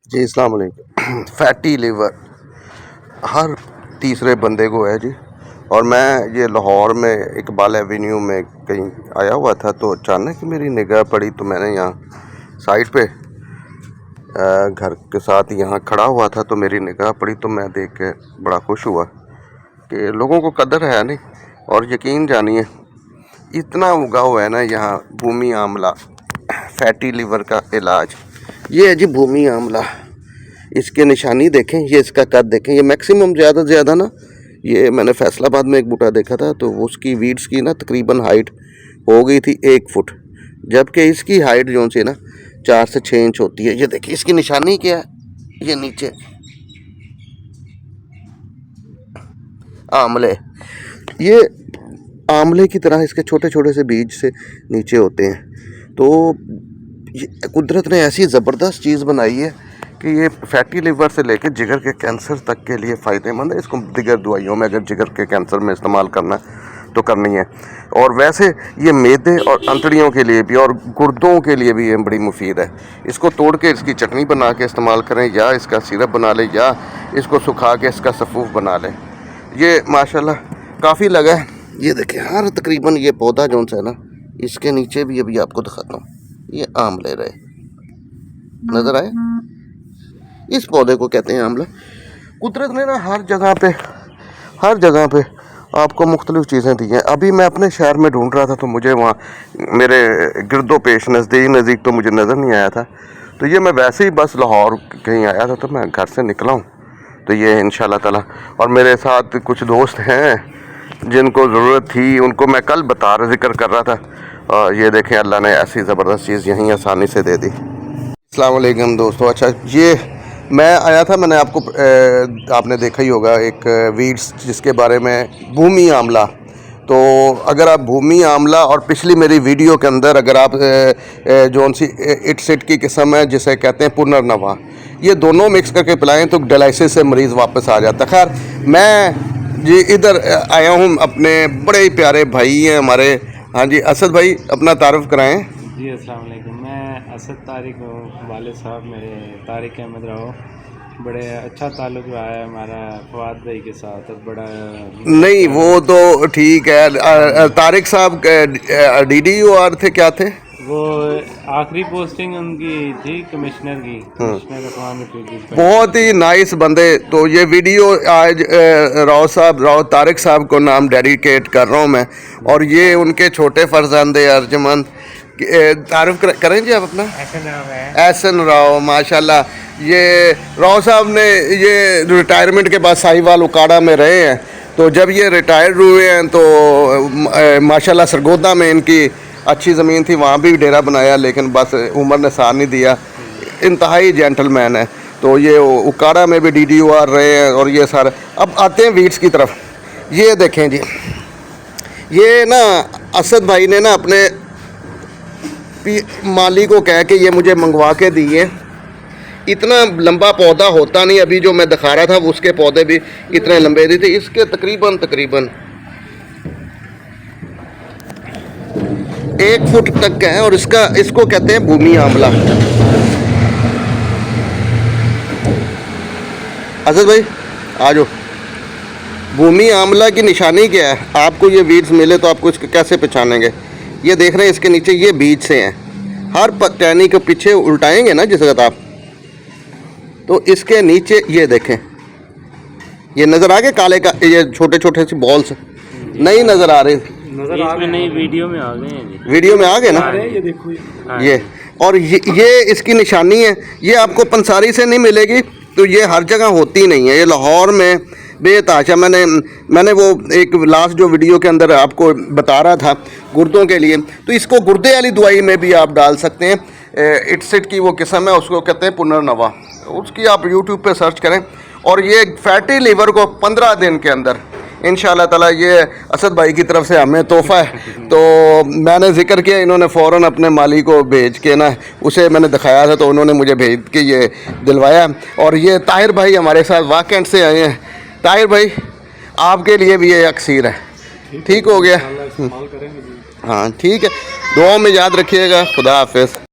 जी अस्सलाम वालेकुम। Fatty liver हर तीसरे बंदे को है जी। और मैं ये लाहौर में इकबाल एवेन्यू में कहीं आया हुआ था तो अचानक मेरी निगाह पड़ी तो मैंने यहाँ साइड पे घर के साथ यहाँ खड़ा हुआ था तो मेरी निगाह पड़ी तो मैं देख के बड़ा खुश हुआ कि लोगों को कदर है नहीं। और यकीन जानिए इतना उगा हुआ है ना यहाँ भूमि आमला फैटी लिवर का इलाज। ये है जी भूमि आमला। इसके निशानी देखें, ये इसका कद देखें, ये मैक्सिमम ज़्यादा से ज़्यादा ना, ये मैंने फैसलाबाद में एक बूटा देखा था तो उसकी वीड्स की ना तकरीबन हाइट हो गई थी 1 फुट, जबकि इसकी हाइट जो सी ना 4 से 6 इंच होती है। ये देखिए इसकी निशानी क्या है, ये नीचे आमले, ये आमले की तरह इसके छोटे छोटे से बीज से नीचे होते हैं। तो ये कुदरत ने ऐसी ज़बरदस्त चीज़ बनाई है कि ये फैटी लिवर से लेकर जिगर के कैंसर तक के लिए फ़ायदेमंद है। इसको दिगर दवाइयों में अगर जिगर के कैंसर में इस्तेमाल करना है तो करनी है। और वैसे ये मैदे और अंतड़ियों के लिए भी और गुर्दों के लिए भी ये बड़ी मुफीद है। इसको तोड़ के इसकी चटनी बना के इस्तेमाल करें या इसका सिरप बना लें या इसको सुखा के इसका सफ़ूफ बना लें। ये माशाल्लाह काफ़ी लगा है। ये देखें हर तकरीबन ये पौधा जो सा है ना, इसके नीचे भी अभी आपको दिखाता हूँ, ये आमले रहे नज़र आए, इस पौधे को कहते हैं आमला। कुदरत ने ना हर जगह पे आपको मुख्तलिफ चीज़ें दी हैं। अभी मैं अपने शहर में ढूंढ रहा था तो मुझे वहाँ मेरे गिरदो पेश नज़दीक तो मुझे नज़र नहीं आया था। तो ये मैं वैसे ही बस लाहौर कहीं आया था तो मैं घर से निकला हूँ तो ये इंशाल्लाह ताला। और मेरे साथ कुछ दोस्त हैं जिनको ज़रूरत थी, उनको मैं कल जिक्र कर रहा था। और ये देखें अल्लाह ने ऐसी ज़बरदस्त चीज़ यहीं आसानी से दे दी। अस्सलाम वालेकुम दोस्तों। अच्छा, ये मैं आया था, मैंने आपने देखा ही होगा एक वीड्स जिसके बारे में भूमि आमला। तो अगर आप भूमि आमला और पिछली मेरी वीडियो के अंदर अगर आप जौन सी इट की किस्म है जिसे कहते हैं पुनर्नवा, ये दोनों मिक्स करके पिलाएं तो डायलिसिस से मरीज़ वापस आ जाता है। खैर मैं जी इधर आया हूँ, अपने बड़े ही प्यारे भाई हैं हमारे। हाँ जी असद भाई, अपना तारुफ कराएं। जी अस्सलाम वालेकुम, मैं असद तारिक हूँ। वालिद साहब मेरे तारिक अहमद राव, बड़े अच्छा ताल्लुक़ रहा है हमारा फवाद भाई के साथ। बड़ा नहीं वो तो ठीक है। तारिक साहब DDOR थे, क्या थे वो? आखिरी पोस्टिंग उनकी थी कमिश्नर की, कमिश्नर अक़वाम। बहुत ही नाइस बंदे। तो ये वीडियो आज राव तारिक साहब को नाम डेडिकेट कर रहा हूँ मैं। और ये उनके छोटे फर्जंदे अर्जमंद, तारुफ करें जी आप अपना? एहसन राव, माशाल्लाह। ये राव साहब ने ये रिटायरमेंट के बाद साहिवाल उकाड़ा में रहे हैं। तो जब ये रिटायर्ड हुए हैं तो माशाल्लाह सरगोदा में इनकी अच्छी ज़मीन थी, वहाँ भी डेरा बनाया, लेकिन बस उम्र ने साथ नहीं दिया। इंतहाई जेंटलमैन है। तो ये उकाड़ा में भी DDOR रहे हैं। और ये सारे अब आते हैं वीड्स की तरफ। ये देखें जी, ये ना असद भाई ने ना अपने माली को कह के ये मुझे मंगवा के दिए। इतना लंबा पौधा होता नहीं, अभी जो मैं दिखा रहा था उसके पौधे भी इतने लंबे थे। इसके तकरीबन 1 फुट तक का है। और इसको कहते हैं भूमि आमला। असद भाई आ जाओ। भूमि आमला की निशानी क्या है? आपको ये बीज मिले तो आपको इसको कैसे पहचानेंगे? ये देख रहे हैं इसके नीचे ये बीज से हैं। हर टहनी के पीछे उल्टाएंगे ना जिस वक्त आप, तो इसके नीचे ये देखें, ये नज़र आ गए काले का, ये छोटे छोटे से बॉल्स नहीं नज़र आ रहे? नज़र आ रहे नहीं, वीडियो में आ गए हैं। वीडियो में आ गए ना? ये देखो ये और ये इसकी निशानी है। ये आपको पंसारी से नहीं मिलेगी, तो ये हर जगह होती नहीं है। ये लाहौर में बेताशा, मैंने वो एक लास्ट जो वीडियो के अंदर आपको बता रहा था गुर्दों के लिए, तो इसको गुर्दे वाली दवाई में भी आप डाल सकते हैं। इटसिट की वो किस्म है, उसको कहते हैं पुनर्नवा। उसकी आप यूट्यूब पे सर्च करें। और ये फैटी लिवर को 15 दिन के अंदर इंशाल्लाह ताला, ये असद भाई की तरफ से हमें तोहफ़ा है। तो मैंने जिक्र किया, इन्होंने फ़ौरन अपने माली को भेज के ना, उसे मैंने दिखाया था तो उन्होंने मुझे भेज के ये दिलवाया। और ये ताहिर भाई हमारे साथ वाकंड से आए हैं। ताहिर भाई आपके लिए भी ये अक्सीर है। ठीक हो गया? हाँ ठीक है, दुआ में याद रखिएगा। खुदा हाफिज़।